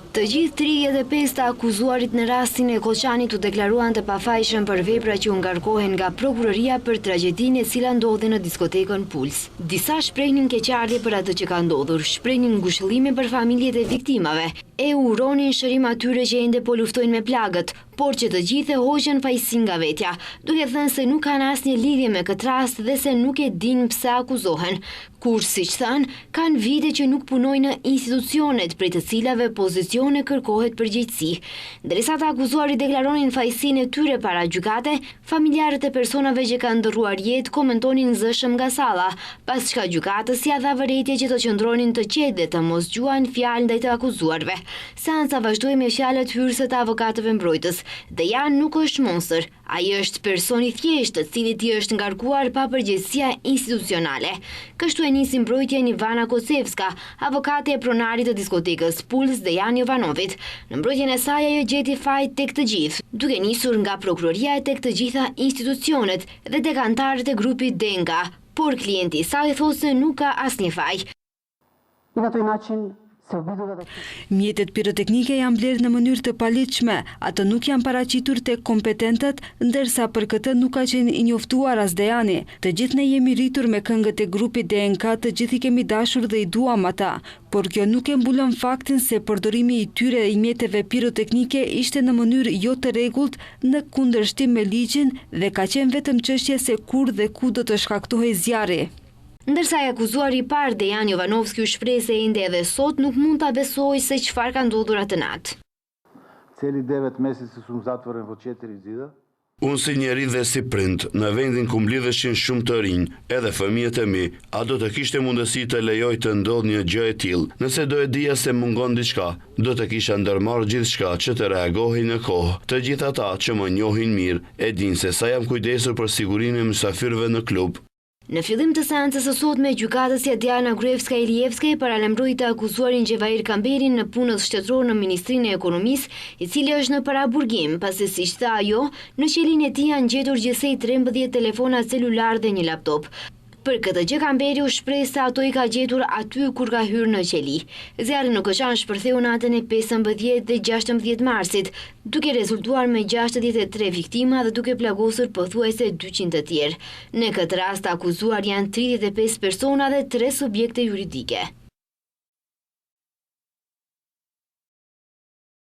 Të gjithë 35 të akuzuarit në rastin e Koçanit u deklaruan të pafajshëm për vepra që u ngarkohen nga prokuroria për tragjedinë e cila ndodhi në diskotekën Puls. Disa shprehnin keqardhje për atë që ka ndodhur, shprehnin ngushëllime për familjet e viktimave, e uronin shërim atyre që ende po luftojnë me plagët, por që të gjithë e hoqën fajsin nga vetja, duke thënë se nuk kanë asnjë lidhje me këtë rast dhe se nuk e dinë pse akuzohen. Kur, siç thënë, kanë vite që nuk punojnë në institucionet prej të cilave pozicione kërkohet përgjegjësi. Ndërsa të akuzuarit deklaronin fajsinë e tyre para gjykate, familjarët e personave që kanë ndërruar jetë komentonin zëshëm nga salla, pas çka gjykatës ia dha vërejtje që të qëndronin të qetë dhe të mos gjuajnë fjalë ndaj të akuzuarve. Seanca vazhdoi me fjalët hyrëse të avokatëve mbrojtës. Dejan nuk është monstër, ai është person i thjeshtë, të cilit i është ngarkuar papërgjegjësia institucionale. Kështu e nisi mbrojtjen Ivana Kocevska, avokate e pronarit të diskotekës Puls Dejan Jovanovit. Në mbrojtjen e saj ajo gjeti faj tek të gjithë, duke nisur nga prokuroria e tek të gjitha institucionet dhe tek anëtarët e grupit Denga, por klienti i saj thotë se nuk ka asnjë faj. Mjetet piroteknike janë blerë në mënyrë të paligjshme, ato nuk janë paraqitur tek kompetentët, ndërsa për këtë nuk ka qenë i njoftuar as Dejani. Të gjithë ne jemi rritur me këngët e grupit DNK, të gjithë i kemi dashur dhe i duam ata, por kjo nuk e mbulon faktin se përdorimi i tyre i mjeteve piroteknike ishte në mënyrë jo të rregullt, në kundërshtim me ligjin dhe ka qenë vetëm çështje se kur dhe ku do të shkaktohej zjarri. Ndërsa e akuzuar i parë Dejan Jovanovski u shpreh se ende edhe sot nuk mund ta besojë se çfarë ka ndodhur atë natë. Celi 9 meseci su zatvoren vo 4 zida. Unë si njeri dhe si prind, në vendin ku mblidheshin shumë të rinj, edhe fëmijët e mi, a do të kishte mundësi të lejoj të ndodh një gjë e tillë. Nëse do e dija se mungon diçka, do të kisha ndërmarrë gjithçka që të reagohej në kohë. Të gjithë ata që më njohin mirë, e dinë se sa jam kujdesur për sigurinë e mysafirëve në klub. Në fillim të seancës së sotme, gjykatësja Diana Gruevska-Ilievska i paralajmëroi të akuzuarin Xhevair Kamberin në punës shtetërore në Ministrinë e Ekonomisë, i cili është në paraburgim, pasi siç tha ajo, në qelinë e tij janë gjetur gjithsej 13 telefona celular dhe një laptop. Për këtë gjë Kamberi u shpreh se ato i ka gjetur aty kur ka hyrë në qeli. Zjarri në Koçan shpërtheu natën e 15 dhe 16 marsit, duke rezultuar me 63 viktima dhe duke plagosur pothuajse 200 të tjerë. Në këtë rast akuzuar janë 35 persona dhe 3 subjekte juridike.